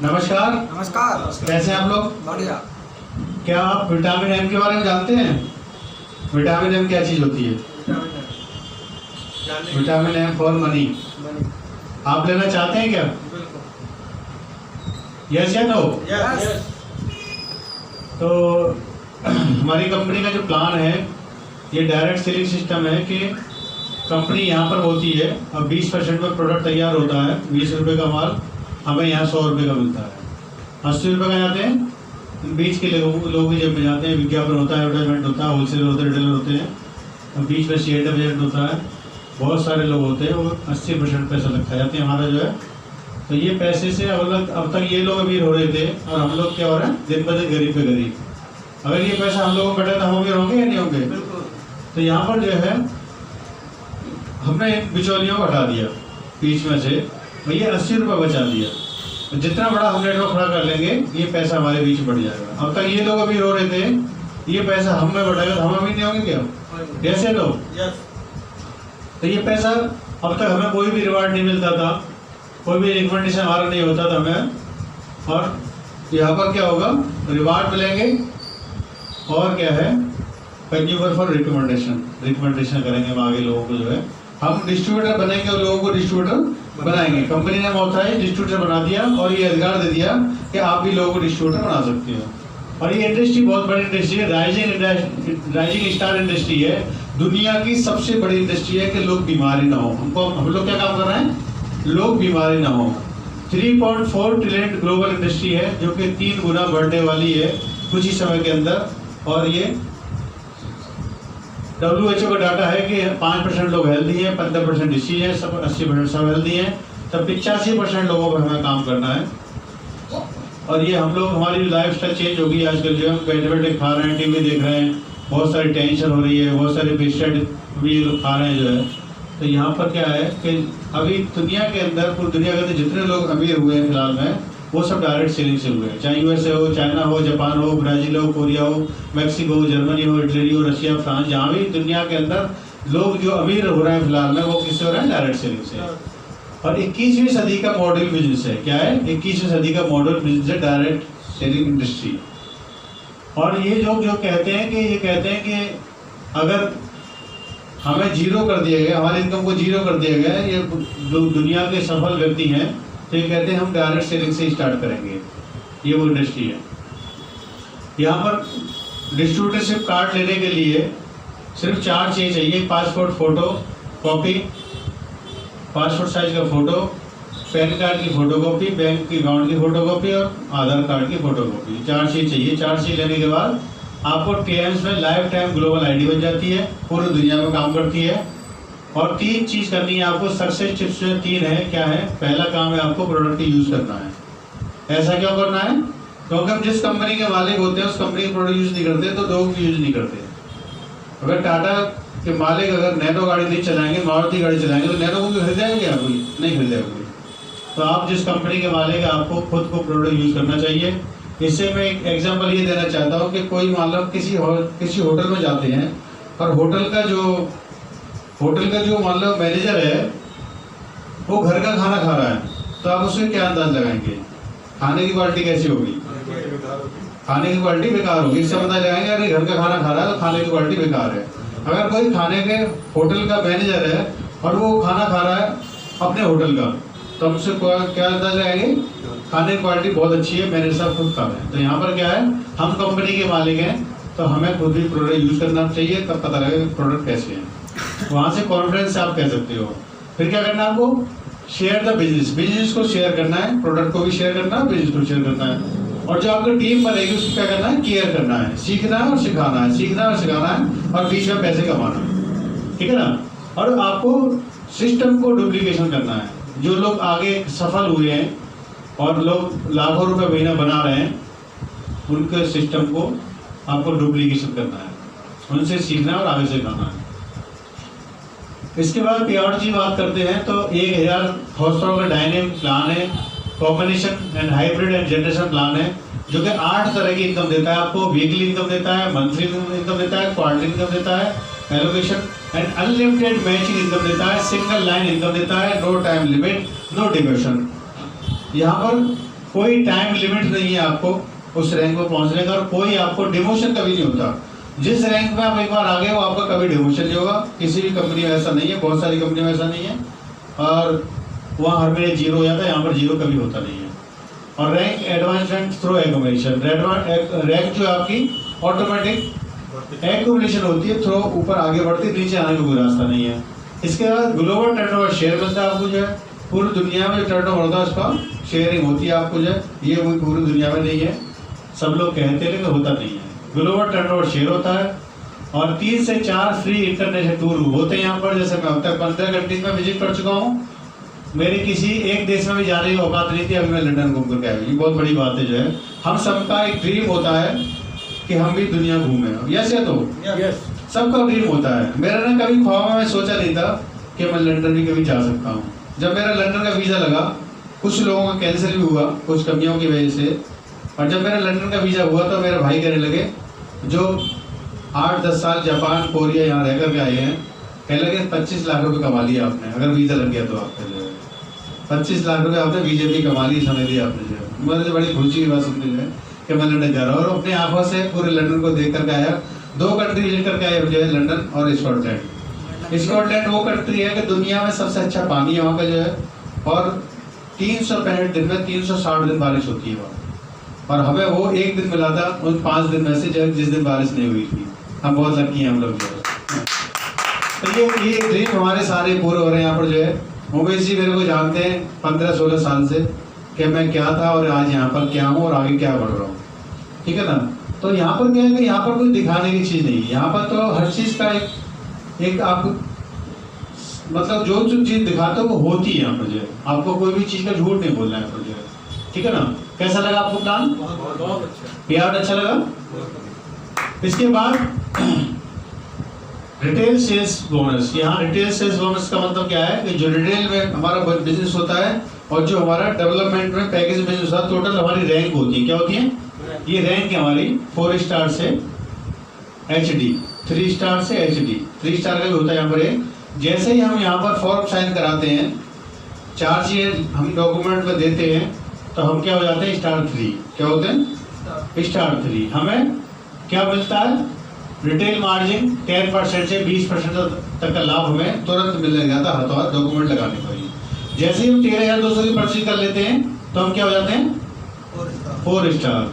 नमस्कार। नमस्कार। कैसे हैं आप लोग? बढ़िया। क्या आप विटामिन एम के बारे में जानते हैं? विटामिन एम क्या चीज होती है? Vitamin M for money. आप लेना चाहते हैं क्या? यस या नो? यस। तो हमारी कंपनी का जो प्लान है ये डायरेक्ट सेलिंग सिस्टम है कि कंपनी यहाँ पर होती है और 20% में प्रोडक्ट तैयार होता है। 20 रुपये का माल हमें यहाँ 100 रुपये का मिलता है। 80 रुपये का जाते हैं बीच के लोगों की जेब में जाते हैं। विज्ञापन होता है, एडवर्टाइजमेंट होता है, होलसेलर होते हैं, रिटेलर होते हैं और बीच में शेयर एजेंट होता है। बहुत सारे लोग होते हैं, वो 80% पैसा लग जाते हैं हमारा जो है। तो ये पैसे से अब तक ये लोग अमीर हो रहे थे और हम लोग क्या हो रहे हैं दिन ब दिन गरीब पे गरीब। अगर ये पैसा हम लोगों को बैठा तो हम अमीर होंगे या नहीं होंगे? तो यहाँ पर जो है हमने बिचौलियों को हटा दिया बीच में से, भैया 80 रुपये बचा दिया। तो जितना बड़ा हम नेटवर्क खड़ा कर लेंगे ये पैसा हमारे बीच बढ़ जाएगा। अब तक ये लोग अमीर हो रहे थे, ये पैसा हम में बढ़ेगा तो हम अमीर नहीं होंगे क्या? कैसे लोग? तो ये पैसा अब तक हमें कोई भी रिवार्ड नहीं मिलता था, कोई भी रिकमेंडेशन हमारा नहीं होता था हमें। और यहाँ पर क्या होगा, रिवार्ड मिलेंगे और क्या है कंज्यूमर फॉर रिकमेंडेशन करेंगे हम आगे लोगों को जो है। हम डिस्ट्रीब्यूटर बनेंगे और लोगों को डिस्ट्रीब्यूटर बनाएंगे। कंपनी ने ऑथराइज डिस्ट्रीब्यूटर बना दिया और ये अधिकार दे दिया कि आप भी लोगों को डिस्ट्रीब्यूटर बना सकते हो। और ये इंडस्ट्री बहुत बड़ी इंडस्ट्री है, राइजिंग स्टार इंडस्ट्री है, दुनिया की सबसे बड़ी इंडस्ट्री है कि लोग बीमारी ना हो। हम लोग क्या काम कर रहे हैं, लोग बीमारी ना हो। 3.4 ट्रिलियन ग्लोबल इंडस्ट्री है जो कि 3 गुना बढ़ने वाली है कुछ ही समय के अंदर। और ये WHO का डाटा है कि 5% लोग हेल्दी हैं, 15% डिसीज है, सब 80% सब हेल्दी हैं। तब 85% लोगों पर हमें काम करना है। और ये हम लोग हमारी लाइफ स्टाइल चेंज होगी। आजकल जो हम बैठे बैठे खा रहे हैं, टीवी देख रहे हैं, बहुत सारी टेंशन हो रही है, बहुत सारे पेशेंट भी लोग खा रहे हैं जो है। तो यहाँ पर क्या है कि अभी दुनिया के अंदर, पूरी दुनिया के अंदर जितने लोग अमीर हुए हैं फिलहाल में, वो सब डायरेक्ट सेलिंग से हुए हैं। चाहे USA हो, चाइना हो, जापान हो, ब्राज़ील हो, कोरिया हो, मैक्सिको हो, जर्मनी हो, इटली हो, रशिया, फ्रांस, जहाँ भी दुनिया के अंदर लोग जो अमीर हो रहे हैं फिलहाल में, वो किससे हो रहे हैं? डायरेक्ट सेलिंग से। और 21वीं सदी का मॉडल बिजनेस है। क्या है? 21वीं सदी का मॉडल बिजनेस है डायरेक्ट सेलिंग इंडस्ट्री। और ये लोग जो कहते हैं कि अगर हमें जीरो कर दिया गया, हमारी इनकम को जीरो कर दिया गया, ये जो दुनिया के सफल व्यक्ति हैं तो ये कहते हैं हम डायरेक्ट सेलिंग से स्टार्ट करेंगे। ये वो इंडस्ट्री है। यहाँ पर डिस्ट्रीब्यूटरशिप कार्ड लेने के लिए सिर्फ 4 चीज़ चाहिए: passport photo copy, passport size का फोटो, पैन कार्ड की फोटोकॉपी, बैंक की अकाउंट की फोटोकॉपी और आधार कार्ड की फोटोकॉपी। 4 चीज़ चाहिए। 4 चीज़ लेने के बाद आपको TAMS में लाइफ टाइम ग्लोबल ID बन जाती है, पूरी दुनिया में काम करती है। और 3 चीज़ करनी है आपको। सक्सेस टिप्स में 3 है। क्या है? पहला काम है आपको प्रोडक्ट यूज़ करना है। ऐसा क्यों करना है? क्योंकि हम जिस कंपनी के मालिक होते हैं उस कंपनी के प्रोडक्ट यूज़ नहीं करते तो लोग यूज़ नहीं करते। अगर टाटा के मालिक अगर नैनो गाड़ी नहीं चलाएंगे, मारुति गाड़ी चलाएंगे, तो नैनो को खरीदेगा क्या? कोई नहीं खरीदेगा कोई। तो आप जिस कंपनी के मालिक हैं आपको खुद को प्रोडक्ट यूज़ करना चाहिए। इससे मैं एक एग्जांपल ये देना चाहता हूँ कि कोई मान लो किसी होटल में जाते हैं और होटल का जो मान लो मैनेजर है वो घर का खाना खा रहा है, तो आप उससे क्या अंदाज लगाएंगे? खाने की क्वालिटी कैसी होगी? खाने की क्वालिटी बेकार होगी। इससे अंदाज लगाएंगे अरे घर का खाना खा रहा है तो खाने की क्वालिटी बेकार है। अगर कोई खाने के होटल का मैनेजर है और वो खाना खा रहा है अपने होटल का, तो हमसे क्या अंदाज लगाएंगे? खाने की क्वालिटी बहुत अच्छी है, मैनेजर साहब खुद खा रहे हैं। तो यहाँ पर क्या है, हम कंपनी के मालिक हैं तो हमें खुद भी प्रोडक्ट यूज़ करना चाहिए, तब पता लगेगा प्रोडक्ट कैसे हैं। वहाँ से कॉन्फिडेंस से आप कह सकते हो। फिर क्या करना है आपको? शेयर द बिजनेस को शेयर करना है, प्रोडक्ट को भी शेयर करना है, बिजनेस को शेयर करना है। और जो आपकी टीम बनेगी उसको क्या करना है? केयर करना है, सीखना है और सिखाना है, सीखना है और सिखाना है और बीच में पैसे कमाना है। ठीक है ना? और आपको सिस्टम को डुप्लीकेशन करना है। जो लोग आगे सफल हुए हैं और लोग लाखों रुपए महीना बना रहे हैं, उनके सिस्टम को आपको डुप्लीकेशन करना है, उनसे सीखना है और आगे से करना है। इसके बाद पेआउट की बात करते हैं तो 1000 हॉर्स पावर का डायनेमिक प्लान है, combination and hybrid and generation plan है, जो कि 8 तरह की इनकम देता है आपको। वीकली इनकम देता है, मंथली इनकम देता है, क्वार्टरली इनकम देता है, allocation and unlimited matching income देता है, सिंगल लाइन इनकम देता है, no time limit, no deviation. यहाँ पर कोई टाइम लिमिट नहीं है आपको उस रैंक पर पहुंचने का, और कोई आपको डिमोशन कभी नहीं होता। जिस रैंक में आप एक बार आ गए हो आपका कभी डिमोशन नहीं होगा। किसी भी कंपनी में ऐसा नहीं है, बहुत सारी कंपनी में ऐसा नहीं है, और वहाँ हर महीने जीरो हो जाता है, यहाँ पर जीरो कभी होता नहीं है। और rank advancement through accumulation, rank जो आपकी ऑटोमेटिक एक्यूमुलेशन होती है, थ्रो ऊपर आगे बढ़ती है, नीचे आने का कोई रास्ता नहीं है। इसके बाद ग्लोबल टर्नओवर शेयर मिलता है आपको, जो है पूरी दुनिया में जो टर्नओवर होता है उसका शेयरिंग होती है आपको, जो है ये कोई पूरी दुनिया में नहीं है, सब लोग कहते हैं लेकिन होता नहीं है। ग्लोबल टर्नओवर शेयर होता है, और 3 से 4 फ्री इंटरनेशनल टूर होते हैं यहाँ पर। जैसे मैं अब तक 15 कंट्रीज में विजिट कर चुका हूँ, मेरी किसी एक देश में भी जाने की औकात नहीं थी, अभी मैं लंदन घूम करके आया। ये बहुत बड़ी बात है। जो है हम सबका एक ड्रीम होता है कि हम भी दुनिया घूमें, यस या तो सबका ड्रीम होता है। मेरा ना कभी ख्वाब में सोचा नहीं था कि मैं लंदन भी कभी जा सकता हूँ। जब मेरा लंदन का वीज़ा लगा, कुछ लोगों का कैंसिल भी हुआ कुछ कमियों की वजह से, और जब मेरा लंदन का वीज़ा हुआ तो मेरे भाई कहने लगे, जो 8-10 साल जापान कोरिया यहाँ रह कर के आए हैं, कहने लगे 25 लाख रुपए कमा लिया आपने, अगर वीज़ा लग गया तो आपका जो है 25 लाख रुपए आपने वीज़े भी कमा ली, समझ लिया आपने। जो है मुझे बड़ी खुशी की बात सुनते जो है कि मैं लंदन जा रहा हूँ, और अपने आंखों से पूरे लंदन को देख करके आया। 2 कंट्री विजिट करके आया, जो है लंदन और स्कॉटलैंड। स्कॉटलैंड वो कंट्री है कि दुनिया में सबसे अच्छा पानी है वहाँ का जो है, और 365 दिन में 360 दिन बारिश होती है वहाँ, और हमें वो एक दिन मिला था उन 5 दिन में से जो जिस दिन बारिश नहीं हुई थी। हम बहुत लकी हैं हम लोग जो है। तो ये ड्रीम हमारे सारे पूरे हो रहे हैं यहाँ पर जो है। उमेश जी मेरे को जानते हैं 15-16 साल से कि मैं क्या था और आज यहाँ पर क्या हूँ और आगे क्या बढ़ रहा हूँ, ठीक है ना। तो यहाँ पर क्या है कि यहाँ पर कोई दिखाने की चीज़ नहीं है, यहाँ पर तो हर चीज़ का एक आप मतलब जो चीज़ दिखाते हो वो होती है यहाँ पर जो है। आपको कोई भी चीज़ का झूठ नहीं बोलना है यहाँ पर जो है, ठीक है ना। कैसा लगा आपको प्लान? बहुत अच्छा। पेआउट अच्छा लगा। इसके बाद रिटेल सेल्स बोनस। यहाँ रिटेल सेल्स बोनस का मतलब क्या है कि जो रिटेल में हमारा बिजनेस होता है और जो हमारा डेवलपमेंट में पैकेज बिजनेस होता है, टोटल हमारी रैंक होती है। क्या होती है? ये रैंक है हमारी 4 स्टार से HD, 3 स्टार से HD। 3 स्टार का भी होता है यहाँ पर एक। जैसे ही हम यहाँ पर फॉर्म साइन कराते हैं, 4 चीज़ें हम डॉक्यूमेंट में देते हैं, तो हम क्या हो जाते हैं? स्टार 3। क्या होते हैं? स्टार 3। हमें क्या मिलता है? रिटेल मार्जिन 10% से 20% तक का लाभ हमें तुरंत मिल जाता है हाथों हाथ डॉक्यूमेंट लगाने पर ही। जैसे ही हम 13,200 की पर्ची कर लेते हैं तो हम क्या हो जाते हैं? 4 स्टार।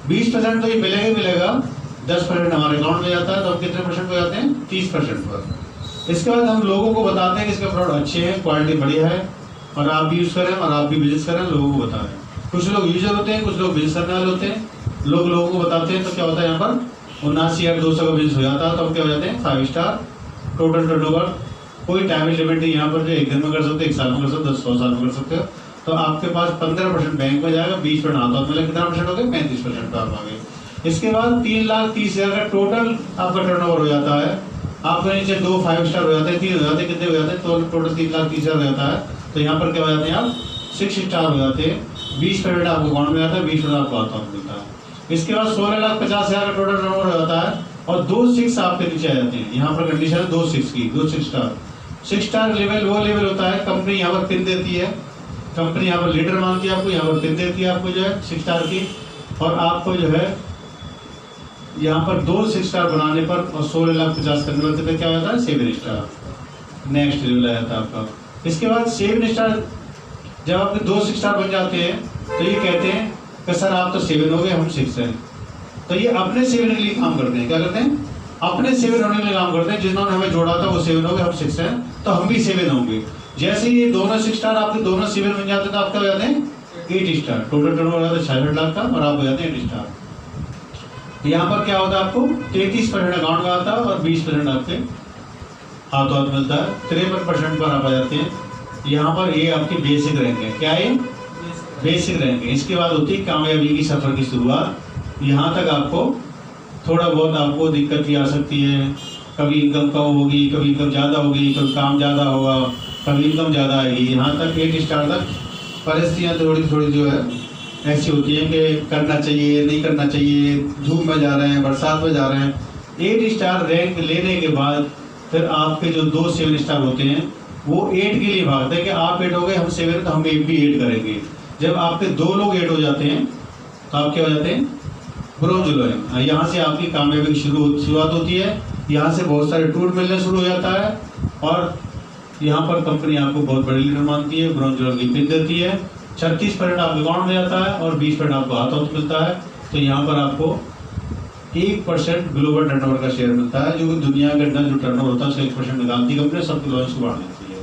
20% तो ये मिलेगा ही मिलेगा, 10% हमारे अकाउंट में जाता है, तो हम कितने परसेंट हो जाते हैं? 30% पर। इसके बाद हम लोगों को बताते हैं कि इसके प्रोडक्ट अच्छे हैं, क्वालिटी बढ़िया है, और आप भी यूज़ करें और आप भी बिजनेस करें, लोगों को बताएं। कुछ लोग यूजर होते हैं, कुछ लोग बिजनेस करने वाले होते हैं। लोगों को बताते हैं तो क्या होता है? यहाँ पर 79,200 का बिजनेस हो जाता है, तो हम क्या हो जाते हैं? 5 स्टार। टोटल टर्नओवर कोई टाइम लिमिट नहीं यहाँ पर, जो 1 दिन में कर सकते हो, 1 साल में कर सकते हो, 100 साल में कर सकते हो। तो आपके पास 15% बैंक में जाएगा, 20% हाथों में मिलेगा। कितना परसेंट हो गया? 35% पर आप आ गए। इसके बाद 3,30,000 का टोटल आपका टर्नओवर हो जाता है। आपके नीचे 2 5 स्टार हो जाते हैं, 3 हो जाते हैं, कितने हो जाते हैं? तो टोटल 3,30,000 हो जाता है। तो यहाँ पर क्या हो जाते हैं? आप 6 स्टार हो जाते हैं। 20% आपको अकाउंट में जाता है, 20% आपको हाथों में मिलता है। इसके बाद 16,50,000 का टोटल टर्नओवर हो जाता है, और 2 6 आपके नीचे आ जाते हैं। यहाँ पर कंडीशन है 2 6 की, 2 6 स्टार। 6 स्टार लेवल वो लेवल होता है, कंपनी यहाँ पर पिन देती है, कंपनी यहाँ पर लीडर मानती है आपको, यहाँ पर पिन देती है आपको जो है 6 स्टार की, और आपको जो है यहाँ पर 2 6 स्टार बनाने पर और 16,50,000 करने पर क्या होता है? 7 स्टार। नेक्स्ट लेवल आ जाता है आपका। इसके बाद 7 स्टार जब आपके 2 6 स्टार बन जाते हैं तो ये कहते हैं कि सर आप तो 7 हो गए, हम 6 हैं। तो ये अपने 7 के लिए काम करते हैं। क्या करते हैं? अपने 7 होने के लिए काम करते हैं। जिन्होंने हमें जोड़ा था वो 7 हो गए, हम 6 हैं, तो हम भी 7 होंगे। जैसे ये दोनों 6 स्टार आपके दोनों 7 बन जाते हैं तो आप क्या हो जाते हैं? 8 स्टार। टोटल टर्नओवर हो जाता है 66 लाख का, और आप हो जाते हैं 8 स्टार। यहाँ पर क्या होता है? आपको 33% अकाउंट में आता है और 20% आपके हाथों हाथ मिलता है। 53% पर आप आ जाते हैं। यहाँ पर ये आपकी बेसिक रैंक है। क्या है? बेसिक रैंक है। इसके बाद होती है कामयाबी की सफ़र की शुरुआत। यहाँ तक आपको थोड़ा बहुत आपको दिक्कत भी आ सकती है, कभी इनकम कम होगी, कभी इनकम ज़्यादा होगी, कभी काम ज़्यादा होगा, कभी इनकम ज़्यादा आएगी। यहाँ तक 8 स्टार तक परिस्थितियाँ थोड़ी जो है ऐसी होती है कि करना चाहिए, नहीं करना चाहिए, धूप में जा रहे हैं, बरसात में जा रहे हैं। 8 स्टार रैंक लेने के बाद फिर आपके जो 2 7 स्टार होते हैं वो 8 के लिए भागते हैं कि आप 8 हो गए, हम 7 तो हम भी 8 करेंगे। जब आपके 2 लोग ऐड हो जाते हैं तो आप क्या हो जाते हैं, ब्रोंज लोइन। यहाँ से आपकी कामयाबी की शुरुआत होती है, यहाँ से बहुत सारे टूर मिलने शुरू हो जाता है और यहाँ पर कंपनी आपको बहुत बड़ी लीडर मानती है, ब्रोंज लोइन की पिन देती है। 36% आपके अकाउंट में जाता है और 20% आपको हाथों मिलता है। तो यहाँ पर आपको 1% ग्लोबल टर्नओवर का शेयर मिलता है, जो कि दुनिया के अंदर जो टर्नओवर होता है उसका 1% निकालती है कंपनी, सबके लॉन्च को बढ़ा देती है।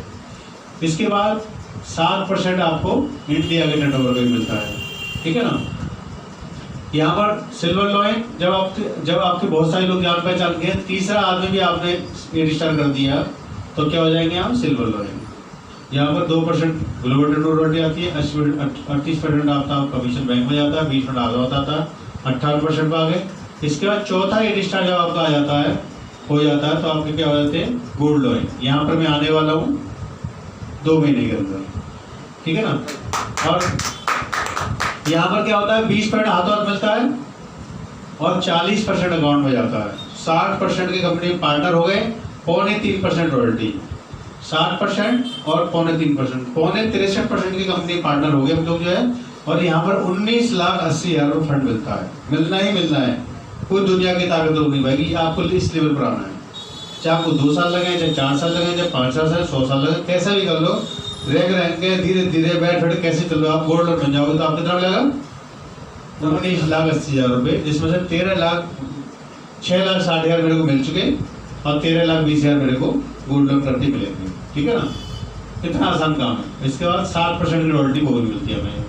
इसके बाद 7% आपको इंडिया के टर्नओवर का भी मिलता है, ठीक है ना। यहाँ पर सिल्वर लॉइन, जब आपके बहुत सारे लोग जान पहचान के तीसरा आदमी भी आपने रजिस्टर कर दिया तो क्या हो जाएंगे आप, सिल्वर लॉइन। यहाँ पर 2% ग्लोबल टर्नओवर आती है, 38% आपका कमीशन बैंक में जाता है, 20% आगे होता है, 18% आ गए। इसके बाद चौथा रजिस्टर जब आपका आ जाता है, हो जाता है, तो आपके क्या हो जाते हैं, गोल्ड लॉइन। यहाँ पर मैं आने वाला हूँ 2 महीने के अंदर, ठीक है ना। और यहाँ पर क्या होता है, 20% हाथों हाथ मिलता है और 40% अकाउंट में जाता है। 60% के कंपनी पार्टनर हो गए, 3.25% रॉयल्टी, 60% और 3.25%, 63% की कंपनी पार्टनर हो गए हम लोग जो है। और यहाँ पर 19,80,000 फंड मिलता है, मिलना ही मिलना है। कोई दुनिया की ताकत लोग नहीं भाई, आपको इस लेवल पर आना है, चाहे आपको 2 साल लगे, चाहे 4 साल लगे, चाहे 5 साल, 100 साल लगे, कैसा भी कर लो, रैंक के धीरे धीरे बैठ बैठ कैसे चल लो, आप गोल्ड लोन बन जाओगे तो आप कितना मिलेगा, 19,80,000 रुपये, जिसमें से 6,60,000 मेरे को मिल चुके और 13,20,000 मेरे को गोल्ड लोन करके मिलेंगे, ठीक है ना। कितना आसान काम है। इसके बाद 7% की रॉयल्टी वो भी मिलती है हमें,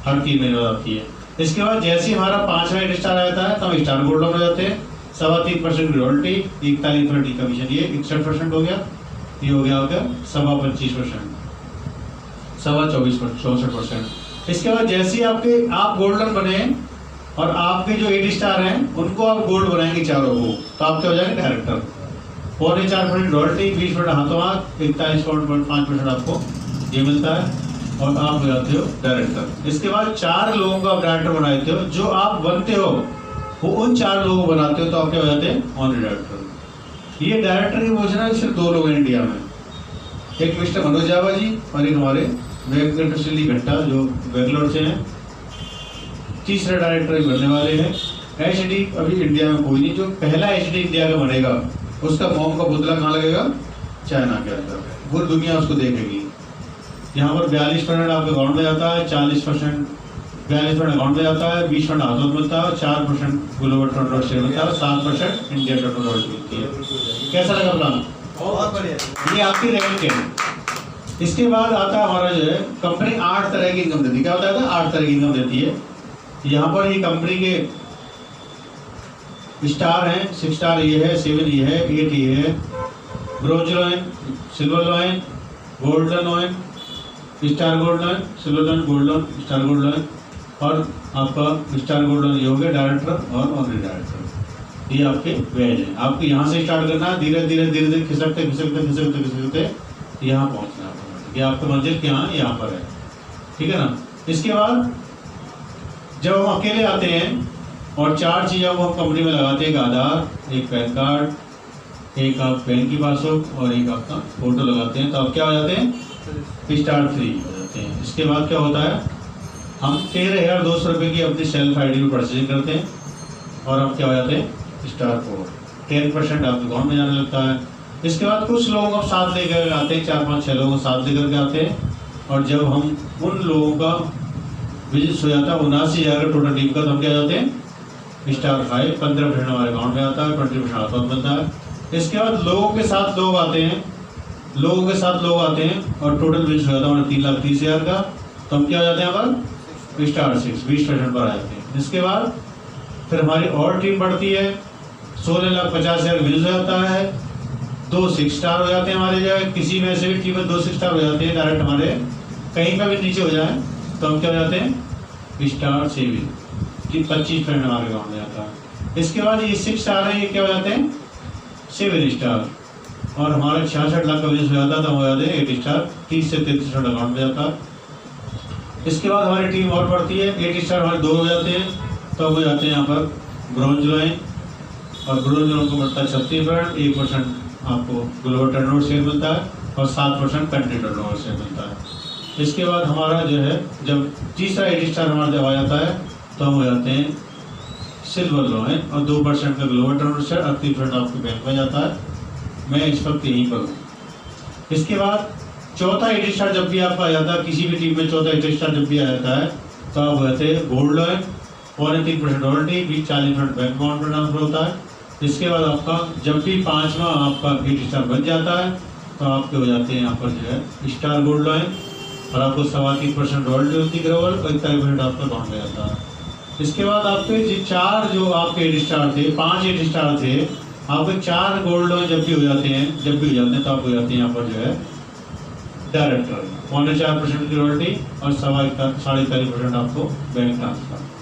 हर 3 महीने बाद आती है। इसके बाद जैसे ही हमारा 5वां स्टार आता है तो हम स्टार गोल्ड लोन हो जाते हैं, 3.25% की रॉयल्टी, 41% की कमीशन, ये 61% हो गया, ये हो गया 25%, 64%। इसके बाद जैसे ही आप गोल्ड लोन बने और आपके जो 8 स्टार हैं उनको आप गोल्ड बनाएंगे चारों को, तो आप क्या हो जाएंगे, डायरेक्टर। 4.25% रॉयल्टी, 20% हाथों हाथ, 41.5% आपको ये मिलता है और आप हो जाते हो डायरेक्टर। इसके बाद 4 लोगों को आप डायरेक्टर बनाते हो, जो आप बनते हो वो उन 4 लोगों को बनाते हो, तो आप क्या हो जाते हैं, ऑनरी डायरेक्टर। ये डायरेक्टर की पोजीशन है सिर्फ 2 लोग हैं इंडिया में, एक मिस्टर मनोज जावा जी और एक हमारे वेंकटेश्वरी घंटा जो बेंगलोर से हैं। तीसरा डायरेक्टर बनने वाले हैं। HD अभी इंडिया में कोई नहीं, जो पहला HD इंडिया का बनेगा उसका मोम का पुतला कहाँ लगेगा, चाइना के अंदर, पूरी दुनिया उसको देखेगी। यहाँ पर 42% आपके अकाउंट में जाता है, 42% अकाउंट में जाता है, 20% हाथों में मिलता है, 4% ग्लोबल टर्नओवर शेयर मिलता है, 7% इंडिया टर्नओवर मिलती है। कैसा लगा प्लान, बहुत बढ़िया। ये आपकी रैंक है। इसके बाद आता है हमारा जो है, कंपनी 8 तरह की इनकम देती है। क्या होता है, 8 तरह की इनकम देती है। यहाँ पर ये कंपनी के स्टार हैं, 6 स्टार ये है, 7 ये है, 8 ये है, bronze lion, silver lion, golden lion, star gold lion, silver lion, gold lion, star gold lion और आपका स्टार गोल्ड लॉइन ये हो गया डायरेक्टर और ऑनरी डायरेक्टर। ये आपके वेज है। आपको यहाँ से स्टार्ट करना है, धीरे धीरे धीरे धीरे खिसकते यहाँ पहुँचना है। ये आपका मंजिल यहाँ पर है, ठीक है ना। इसके बाद जब हम अकेले आते हैं और 4 चीज़ों को हम कंपनी में लगाते हैं, एक आधार, एक पैन कार्ड, एक आप बैंक की पासबुक और एक आपका फोटो लगाते हैं, तो आप क्या हो जाते हैं, स्टार 3 हो जाते हैं। इसके बाद क्या होता है, हम 13,200 रुपये की अपनी सेल्फ ID में परचेजिंग करते हैं और हम क्या हो जाते हैं, स्टार 4, 10% आपके अकाउंट में जाने लगता है। इसके बाद कुछ लोगों को साथ लेकर आते हैं, 4-5-6 लोगों को साथ लेकर के आते हैं और जब हम उन लोगों का विजिट हो जाता है 79,000 का टोटल टीम का, तो हम क्या जाते हैं, स्टार 5, 15% हमारे अकाउंट में आता है, 20% हाथों में मिलता है। इसके बाद लोगों के साथ लोग आते हैं और टोटल विजिट हो जाता है हमारे 3,30,000 का, तो हम क्या हो जाते हैं, यहाँ पर स्टार 6, 20% पर आ जाते हैं। इसके बाद फिर हमारी और टीम बढ़ती है, 16,50,000 विजिट हो जाता है, 2 6 स्टार हो जाते हैं हमारे जो है, किसी में से भी टीम में 2 6 स्टार हो जाते हैं, डायरेक्ट हमारे कहीं पर भी नीचे हो जाए तो हम क्या हो जाते हैं, स्टार 7 कि 25% हमारे अकाउंट में जाता है। इसके बाद ये 6 स्टार है, ये क्या हो जाते हैं, 7 स्टार और हमारे 66 लाख का बिजनेस हो जाता है, तो हम हो जाते हैं 8 स्टार, 30 से 33% अकाउंट में जाता है। इसके बाद हमारी टीम और बढ़ती है, 8 स्टार हमारे 2 हो जाते हैं, तो हम हो जाते हैं यहाँ पर ब्रोंज लॉइन और ब्रोंज लॉइन को बढ़ता है 36%, 1% आपको ग्लोबल टर्नओवर शेयर मिलता है और 7% कंट्री टर्नओवर शेयर मिलता है। इसके बाद हमारा जो है जब तीसरा 8 स्टार हमारा जब आ जाता है तो हम हो जाते हैं सिल्वर लॉयन और 2% का ग्लोबल टर्नओवर और 30% आपके बैंक में जाता है। मैं इस वक्त यहीं पर हूँ। इसके बाद चौथा 8 स्टार जब भी आपका आ जाता है, किसी भी टीम में चौथा 8 स्टार जब भी आ जाता है तो आप हो जाते हैं गोल्ड लॉयन, 3% रॉयल्टी भी 40% बैंक अकाउंट में ट्रांसफर होता है। इसके बाद आपका जब भी 5वां आपका 8 स्टार बन जाता है तो आपके हो जाते हैं यहाँ पर जो है स्टार गोल्ड लॉयन और आपको 3.25% रॉयल्टी होती है ग्लोबल और 41% आपका अकाउंट में जाता है। इसके बाद आपके जो आपके 8 स्टार थे, 5 8 स्टार थे, आपके 4 गोल्ड लॉयन जब भी हो जाते हैं तो आप हो जाते हैं यहाँ पर जो है डायरेक्टर, 4% की रॉयल्टी और 41.5% आपको बैंक ट्रांसफर।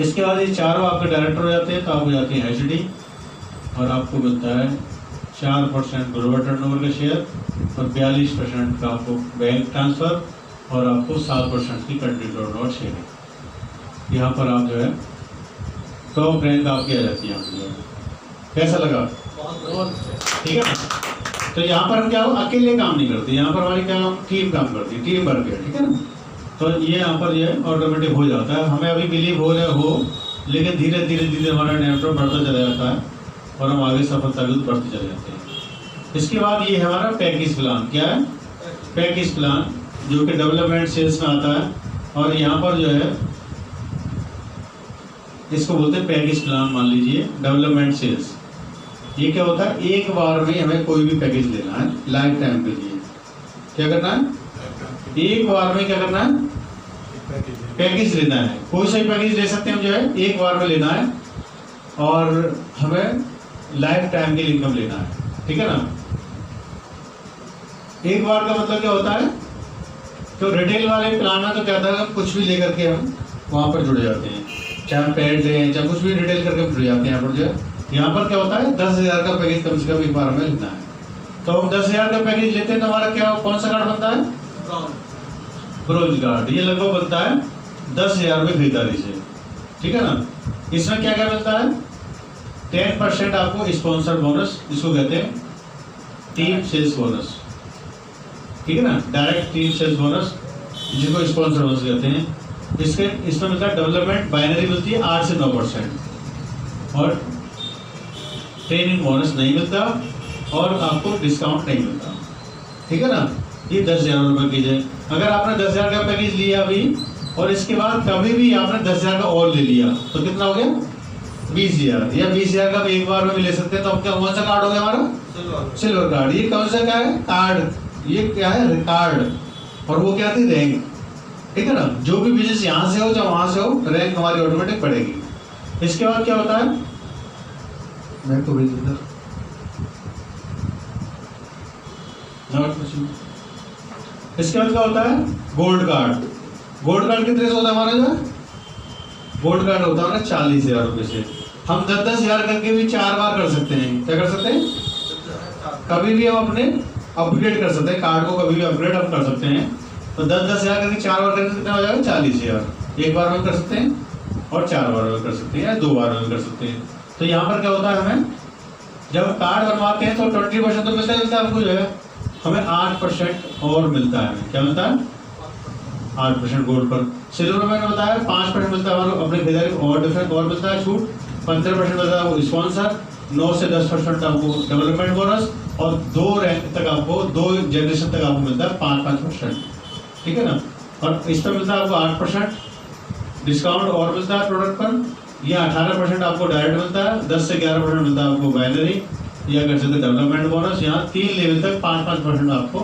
इसके बाद ये चारों आपके डायरेक्टर हो जाते हैं तो आप हो जाते हैं एचडी और आपको मिलता है 4% ग्लोबल टर्नओवर का शेयर और 42% का आपको बैंक ट्रांसफर और आपको 7% की कंट्री टर्नओवर शेयर। यहाँ पर आप जो है टॉप रैंक आपकी आ जाती है। यहाँ पर कैसा लगा? ठीक है ना। तो यहाँ पर हम क्या हो अकेले काम नहीं करते, यहाँ पर हमारी क्या टीम काम करती है, टीम वर्क है। ठीक है ना। तो ये यहाँ पर ये ऑटोमेटिक हो जाता है। हमें अभी बिलीव हो रहा हो लेकिन धीरे धीरे हमारा नेटवर्क बढ़ता चला जाता है और हम आगे सफलता की बढ़ते चले जाते हैं। इसके बाद ये हमारा पैकेज प्लान। क्या है? पैकेज प्लान जो कि डेवलपमेंट सेल्स में आता है और यहाँ पर जो है इसको बोलते हैं पैकेज प्लान। मान लीजिए डेवलपमेंट सेल्स, ये क्या होता है? एक बार में हमें कोई भी पैकेज लेना है लाइफ टाइम के लिए। क्या करना है? एक बार में क्या करना है? पैकेज लेना है। कोई सा भी पैकेज ले सकते हैं हम जो है एक बार में लेना है और हमें लाइफ टाइम के लिए इनकम लेना है। ठीक है ना। एक बार का मतलब क्या होता है? तो रिटेल वाले प्लान में तो क्या था, कुछ भी लेकर के हम वहाँ पर जुड़े जाते हैं, चाहे पैड लें चाहे कुछ भी रिटेल करके हम जुड़ जाते हैं। यहाँ पर जो है यहाँ पर क्या होता है 10,000 का पैकेज कम से कम एक बार में लेना है। तो हम 10,000 का पैकेज लेते हैं तो हमारा क्या कौन सा कार्ड बनता है? Bronze card. ये लगभग बनता है 10,000 रुपये खरीदारी से। ठीक है ना। इसमें क्या क्या मिलता है? 10% आपको स्पॉन्सर बोनस, जिसको कहते हैं टीम सेल्स बोनस। ठीक है ना। डायरेक्ट टीम सेल्स बोनस जिसको स्पॉन्सर बोनस कहते हैं। इसमें मिलता है डेवलपमेंट बाइनरी मिलती है 8 से 9% और ट्रेनिंग बोनस नहीं मिलता और आपको डिस्काउंट नहीं मिलता। ठीक है ना। ये 10,000 रुपये की है। अगर आपने 10,000 का पैकेज लिया अभी और इसके बाद कभी भी आपने 10,000 का और ले लिया तो कितना हो गया? 20,000। या 20,000 का एक बार में भी ले सकते हैं। तो अब क्या कौन सा कार्ड हो गया हमारा? Silver card. ये कौन सा क्या है? कार्ड। ये क्या है? रिकॉर्ड। और वो क्या थी? रैंक। ठीक है ना। जो भी बिजनेस यहाँ से हो चाहे वहां से हो, रैंक हमारी ऑटोमेटिक बढ़ेगी। इसके बाद क्या होता है? मैं तो भेज देता। इसके बाद क्या होता है? Gold card. गोल्ड कार्ड कितने से होता है हमारा? जो है गोल्ड कार्ड होता है ना 40,000 रुपये से। हम 10,000 करके भी 4 बार कर सकते हैं। क्या कर सकते हैं? कभी भी हम अपने अपग्रेड कर सकते हैं कार्ड को, कभी भी अपग्रेड हम कर सकते हैं। तो 10,000 करके 4 बार करके कितना हो जाएगा? 40,000। एक बार में कर सकते हैं और 4 बार में कर सकते हैं या 2 बार में कर सकते हैं। तो यहाँ पर क्या होता है? हमें जब कार्ड बनवाते हैं तो 20% तो मिलता है हमको, जो है हमें 8% और मिलता है। क्या मिलता है? 8% गोल्ड पर। सिल्वर में मैंने बताया 5% मिलता है हमारे अपने खरीदारी और डिफरेंट और मिलता है छूट। 15% मिलता है स्पॉन्सर, 9 से 10% आपको डेवलपमेंट बोनस और 2 रैंक तक आपको 2 जनरेशन तक आपको मिलता है 5-5%। ठीक है ना। और इस पर मिलता है आपको 8% डिस्काउंट और मिलता है प्रोडक्ट पर। यह 18% आपको डायरेक्ट मिलता है, 10 से 11% मिलता है आपको बाइनरी या कर सकते डेवलपमेंट बोनस। यहाँ 3 लेवल तक 5-5% आपको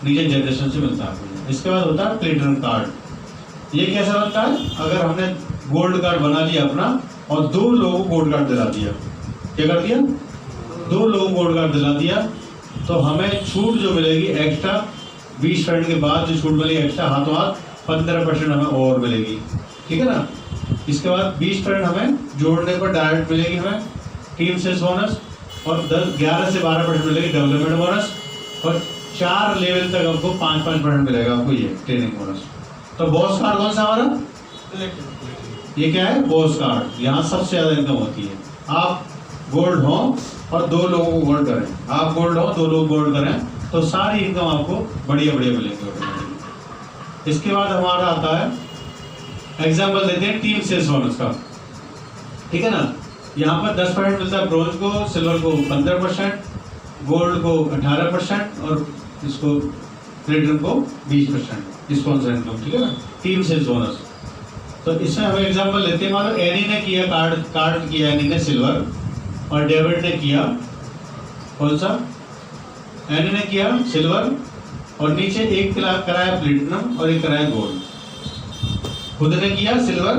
नीचे जनरेशन से मिलता है। इसके बाद होता है प्लेटिनम कार्ड। ये कैसा बनता है? अगर हमने गोल्ड कार्ड बना लिया अपना और 2 लोगों को गोल्ड कार्ड दिला दिया, क्या कर दिया? 2 लोगों को गोल्ड कार्ड दिला दिया तो हमें छूट जो मिलेगी एक्स्ट्रा 20% के बाद जो छूट मिलेगी एक्स्ट्रा हाथों हाथ 15% हमें और मिलेगी। ठीक है ना। इसके बाद 20% हमें जोड़ने पर डायरेक्ट मिलेगी हमें टीम सेल्स बोनस और 11 से 12% मिलेगी डेवलपमेंट बोनस और 4 लेवल तक आपको 5-5% मिलेगा आपको ये ट्रेनिंग बोनस। तो बॉस कार्ड कौन सा हमारा? ये क्या है? Boss card. यहाँ सबसे ज़्यादा इनकम होती है। आप गोल्ड हो और 2 लोगों को गोल्ड करें, आप गोल्ड हो 2 लोग गोल्ड करें तो सारी इनकम आपको बढ़िया बढ़िया मिलेगी। इसके बाद हमारा आता है एग्जाम्पल देते हैं टीम सेल्स बोनस का, ठीक है ना। यहाँ पर 10% मिलता है ब्रोंज को, सिल्वर को 15%, गोल्ड को 18% और इसको प्लेटिनम को 20% स्पॉन्सर इनकम, ठीक है ना, टीम सेल्स बोनस। तो इसमें हम एग्जांपल लेते हैं, मान लो एनी ने किया कार्ड किया एनी ने सिल्वर और डेविड ने किया कौन सा, एनी ने किया सिल्वर और नीचे एक कराया प्लेटिनम और एक कराया गोल्ड। खुद ने किया सिल्वर,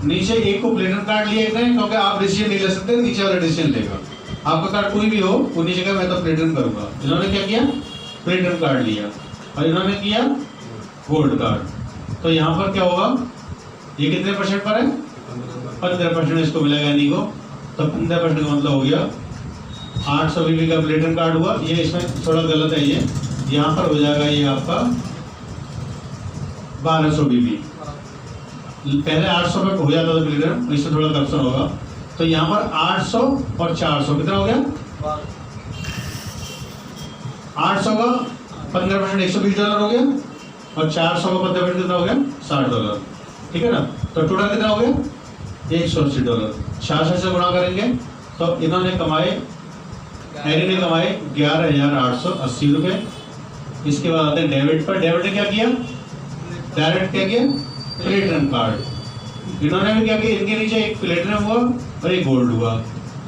नीचे एक को प्लेटिनम कार्ड लिया एक ने, क्योंकि आप डिसीजन नहीं ले सकते, नीचे वाला डिसीजन लेगा। आपका कार्ड कोई भी हो वो नीचे का मैं तो प्लेटिनम करूंगा। इन्होंने क्या किया, प्लेटिनम कार्ड लिया और इन्होंने किया गोल्ड कार्ड। तो यहाँ पर क्या होगा, ये कितने परसेंट पर है, 15% इसको मिलेगा एनी को। तो 15% का मतलब हो गया 800 बीबी का प्लेटिनम कार्ड हुआ। ये इसमें थोड़ा गलत है, ये यहाँ पर हो जाएगा ये आपका 1200 बीबी। पहले 800 पे हो जाता था प्लेटिनम, इससे थोड़ा करप्शन होगा। तो यहाँ पर 800 और 400 कितना हो गया, 800 का 15% $120 हो गया और 400 का 15% कितना हो गया, $60, ठीक है ना। तो टोटल कितना हो गया, $180। 66 से गुणा करेंगे तो इन्होंने कमाए, एनी ने कमाए 11,880 रुपये। इसके बाद आते हैं डेबिट पर। डेबिट ने क्या किया, डायरेक्ट क्या किया, प्लेटिनम कार्ड। इन्होंने भी क्या किया, इनके नीचे एक प्लेटिनम हुआ और एक गोल्ड हुआ।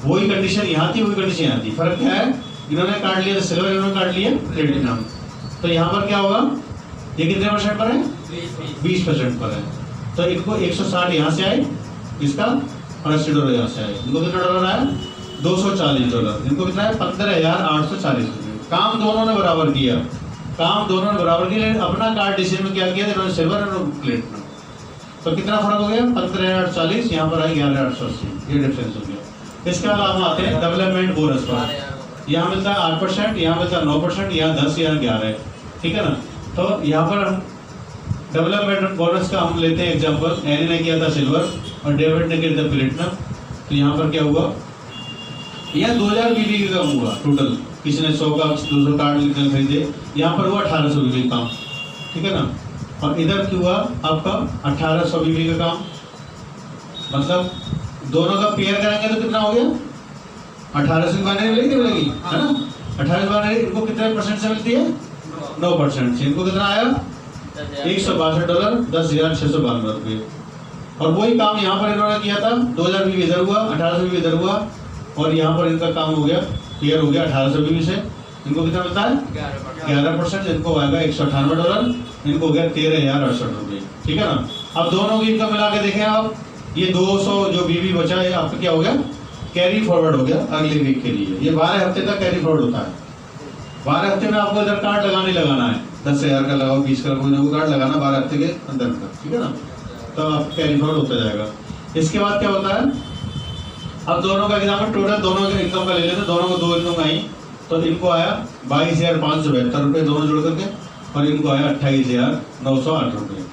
वही कंडीशन यहाँ थी, वही कंडीशन यहाँ थी। फर्क क्या है, इन्होंने काट लिया सिल्वर, इन्होंने काट लिया प्लेटिनम। तो यहाँ पर क्या होगा, ये कितने परसेंट पर है, 20% पर है। तो इनको 160 यहाँ से आए, इसका $80 यहाँ से आए। इनको कितना डॉलर आया, $240। इनको कितना है, 15,840 रुपये। काम दोनों ने बराबर किया, काम दोनों ने बराबर किया, लेकिन अपना कार्ड डिसीजन में क्या किया, इन्होंने सिल्वर और प्लेटिनम। तो कितना फर्क हो गया, 15,840, यहाँ पर आई 11,880, ये डिफरेंस हो गया। इसके बाद हम आते हैं डेवलपमेंट बोनस पर। यहाँ मिलता है 8%, यहाँ मिलता है 9%, यहाँ 10, यहाँ 11 है, ठीक है ना। तो यहाँ पर हम डेवलपमेंट बोनस का हम लेते हैं एग्जांपल। एनी ने किया था सिल्वर और डेविड ने किया था प्लेटिनम। तो यहाँ पर क्या हुआ, यहाँ 2000 बीबी का काम हुआ टोटल। किसी ने 100 का 200 कार्ड खरीदे, यहाँ पर हुआ 1800 बीबी का काम, ठीक है ना। और इधर क्या हुआ आपका 1800 बीबी का काम। मतलब दोनों का पेयर करेंगे तो कितना हो गया, 1800 की बाइनरी मिलेगी, है ना। 1800 बाइनरी इनको कितने परसेंट से मिलती है, 9% से। इनको कितना आया, $162, 10,652 रुपये। और वही काम यहाँ पर इन्होंने किया था, 2000 बीबी इधर हुआ, 1800 बीबी इधर हुआ और यहाँ पर इनका काम हो गया, पेयर हो गया 1800 बीबी से। इनको कितना मिलता है, 11%। इनको आएगा $198, इनको हो गया 13,068 रुपये, ठीक है ना। अब दोनों की इनकम मिला के देखें आप, ये 200 जो बीबी बचा है आपका क्या हो गया, कैरी फॉरवर्ड हो गया अगले वीक के लिए। ये 12 हफ्ते तक कैरी फॉरवर्ड होता है। 12 हफ्ते में आपको इधर कार्ड लगाना है, 10,000 का लगाओ, 20 का कोई कार्ड लगाना 12 हफ्ते के अंदर, ठीक है ना। तो आप कैरी फॉरवर्ड होता जाएगा। इसके बाद क्या होता है, अब दोनों का एग्जाम्पल टोटल दोनों के इनकम का ले लेते, दोनों को 2 इनकम आई। तो इनको आया 22,572 रुपये दोनों जुड़ करके, और इनको आया 28,908 रुपये।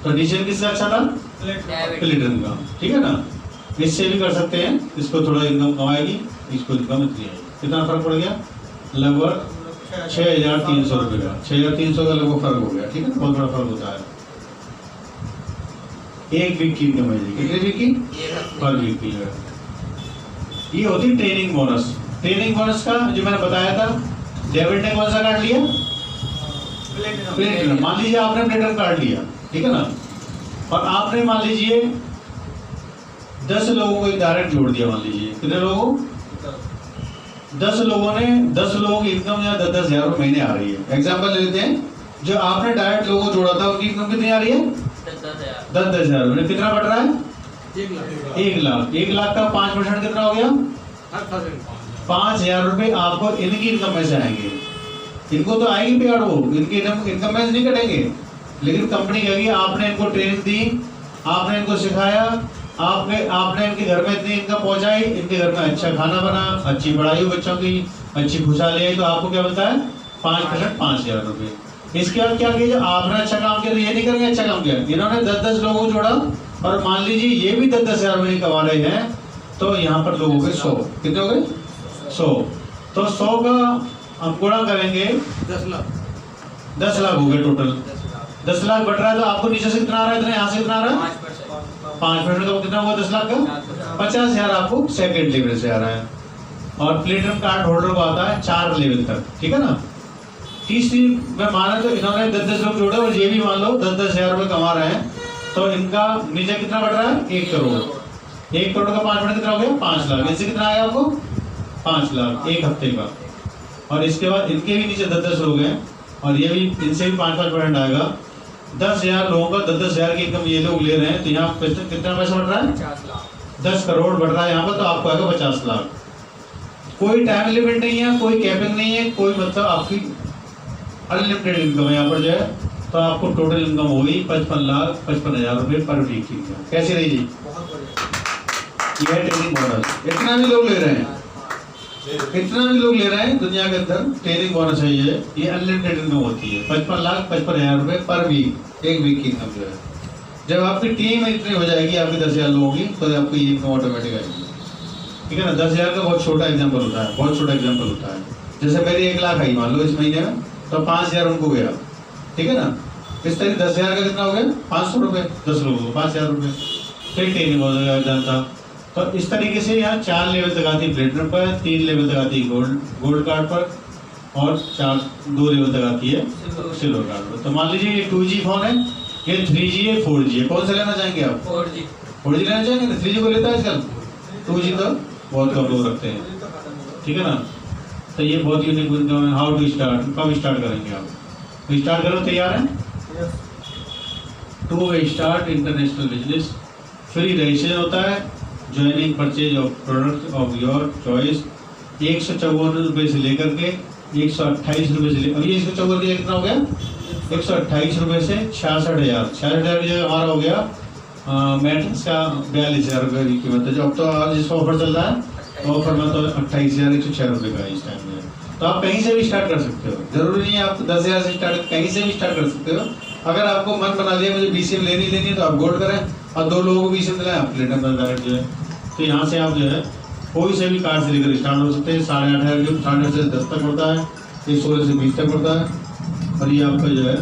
तो डिसीजन किसका अच्छा था, प्लेटिनम का, ठीक है ना। इससे भी कर सकते हैं, इसको थोड़ा इनकम कमाएगी, इसको इनकम इतनी आएगी। कितना फर्क पड़ गया, लगभग 6,300 रुपये का, 6,300 का लगभग फर्क हो गया, ठीक है ना। बहुत बड़ा फर्क होता है। एक वीक की इनकम आएगी, कितने वीक की, पर वीक की। ये होती ट्रेनिंग बोनस। ट्रेनिंग बोनस का जो मैंने बताया था, डेविड ने कौन सा कार्ड लिया, प्लेटिनम। मान लीजिए आपने प्लेटिनम कार्ड लिया, ठीक है ना, और आपने मान लीजिए 10 लोगों को डायरेक्ट जोड़ दिया। मान लीजिए कितने लोगों, 10 लोगों ने, 10 लोगों की इनकम या 10,000 रुपये महीने आ रही है। एग्जाम्पल लेते हैं, जो आपने डायरेक्ट लोगों को जोड़ा था उनकी इनकम कितनी आ रही है, 10,000। कितना बढ़ रहा है, 1 लाख। 1 लाख का 5% कितना हो गया, 5,000 रुपये आपको इनकी इनकम में से आएंगे। इनको तो आएगी पे वो, इनकी इनकम में से नहीं कटेंगे, लेकिन कंपनी कहेगी आपने इनको ट्रेनिंग दी, आपने इनको सिखाया, आपने इनके घर में इतनी इनकम पहुंचाई, इनके घर में अच्छा खाना बना, अच्छी पढ़ाई हुई बच्चों की, अच्छी खुशहाली आई, तो आपको क्या मिलता है, 5% 5,000 रुपये। इसके बाद क्या किया, आपने अच्छा काम किया तो ये नहीं करेंगे अच्छा काम किया, इन्होंने 10-10 लोगों को जोड़ा और मान लीजिए ये भी 10,000 रुपये कमा रहे हैं, तो यहाँ पर लोगों के 100 कितने हो गए, 100। तो 100 का हम गुणा करेंगे 10 लाख हो गए टोटल, 10 लाख बढ़ रहा है तो आपको नीचे से कितना आ रहा है, इतना यहाँ से कितना आ रहा है 5% तो कितना हुआ 10 लाख का 50,000 आपको सेकंड लेवल से आ रहा है। और प्लेटिनम कार्ड होल्डर को आता है 4 लेवल तक, ठीक है ना। तीसरी में माना तो इन्होंने 10-10 लोग जोड़े और ये भी मान लो 10-10 हज़ार रुपये कमा रहे हैं, तो इनका नीचे कितना बढ़ रहा है 1 करोड़। 1 करोड़ का 5% कितना हो गया 5 लाख। इनसे कितना आया आपको 5 लाख एक हफ्ते का। और इसके बाद इनके भी नीचे 10-10 लोग हैं और ये भी इनसे भी 5-5% आएगा। 10,000 लोगों का 10-10 हज़ार की इनकम ये लोग ले रहे हैं, तो यहाँ कितना पैसा बढ़ रहा है 10 करोड़ बढ़ रहा है यहाँ पर, तो आपको आएगा 50 लाख। कोई टाइम लिमिट नहीं है, कोई कैपिंग नहीं है, कोई मतलब आपकी अनलिमिटेड इनकम है यहाँ पर जो है। तो आपको टोटल इनकम होगी 55,55,000 रुपये पर वीक की इनकम। कैसी रही जी, यह ट्रेनिंग बोनस इतना भी लोग ले रहे हैं, इतना भी लोग ले रहे हैं दुनिया के अंदर ट्रेनिंग बोनस है ये अनलिमिटेड इनकम होती है 55,55,000 रुपये पर वीक, एक वीक की इनकम जो है। जब आपकी टीम इतनी हो जाएगी आपकी 10,000 लोगों की, तो आपको ये इनकम ऑटोमेटिक आएगी, ठीक है ना। 10,000 का बहुत छोटा एग्जाम्पल होता है, बहुत छोटा एग्जाम्पल होता है। जैसे मेरी 1 लाख आई मान लो इस महीने में, तो 5,000 उनको गया, ठीक है ना। इस तरह 10,000 का कितना हो गया 500 रुपये, 10 लोगों को 5,000 रुपये, फिर ट्रेनिंग हो जाता। तो इस तरीके से यहाँ 4 लेवल तक आती है प्लेटिनम पर, 3 लेवल तक आती है गोल्ड कार्ड पर, और 2 लेवल तक आती है सिल्वर कार्ड पर। तो मान लीजिए ये 2G फोन है, ये 3G है, 4G है, कौन सा लेना चाहेंगे आप 4G लेना चाहेंगे ना, 3G को लेता है आजकल, 2G तो बहुत कम लोग रखते हैं, ठीक है ना। तो ये बहुत यूनिक इनकम है। हाउ टू स्टार्ट, कब स्टार्ट करेंगे आप, स्टार्ट करो, तैयार हैं। To start international business, free registration होता है, joining purchase of product of your choice 154 रुपये से लेकर के 128 रुपये से ले, अब ये 154 के कितना हो गया 128 रुपये से 66,000 की जगह हमारा हो गया मैट्रिक्स का 42,000 रुपये की कीमत है। जो अब तो आज जिसका ऑफर चल रहा है, ऑफर में तो 28,106 रुपये का इस टाइम में। तो आप कहीं से भी स्टार्ट कर सकते हो, जरूरी नहीं है आप 10,000 से स्टार्ट, कहीं से भी स्टार्ट कर सकते हो। अगर आपको मन बना लिया मुझे BCM लेनी है तो आप गोल्ड करें और 2 लोगों को BCM दिलाएं, आप प्लेटिनम पर डायरेक्ट जो है। तो यहाँ से आप जो है कोई से भी कार्ड से लेकर स्टार्ट हो सकते हैं। 8,500 जो 8,500 से 10 तक पड़ता है, ये 16 से 20 तक पड़ता है, और ये आपका जो है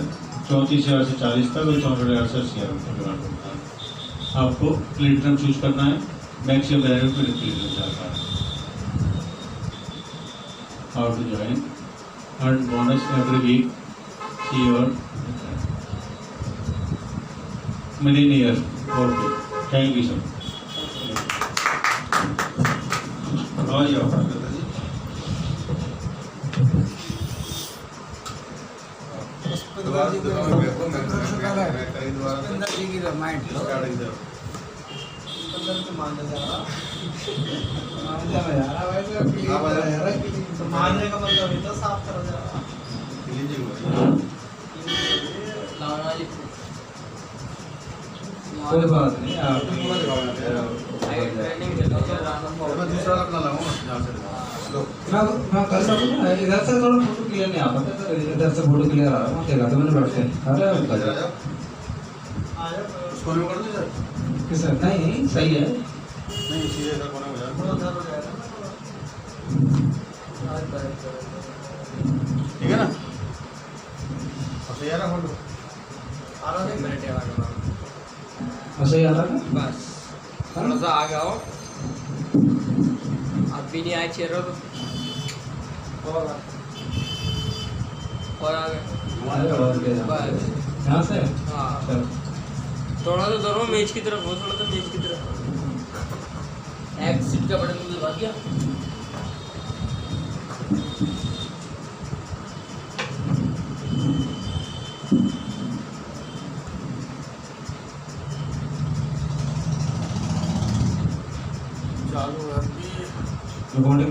34,000 से 40 तक और 64,000 से 80,000 तक पड़ता है। आपको प्लेटिनम चूज करना है, मैक्सिमम वैल्यू पर प्लेटिनम जाता है। How to join, earn bonus every week, see your millionaire. Okay, thank you sir. आ जाओ मानने का मतलब साफ करो जरा। कोई बात नहीं, आप मैं कर सकूँ ना, इधर से थोड़ा फोटो क्लियर नहीं आ पाता, तो इधर से फोटो क्लियर आ रहा है, देखा तो मैंने बैठ के सर नहीं सही है, नहीं सीधे इधर कोने में जाओ, ठीक है ना। सही आ रहा फोटो, सही आ रहा है बस थोड़ा सा आगे आओ, अब भी नहीं आए चेहरा तो और आगे बस यहाँ से। हाँ थोड़ा सा दोनों मेज की तरफ हो, थोड़ा सा मेज की तरफ, एक्सिट का बटन दबा दिया। चालू है रिकॉर्डिंग।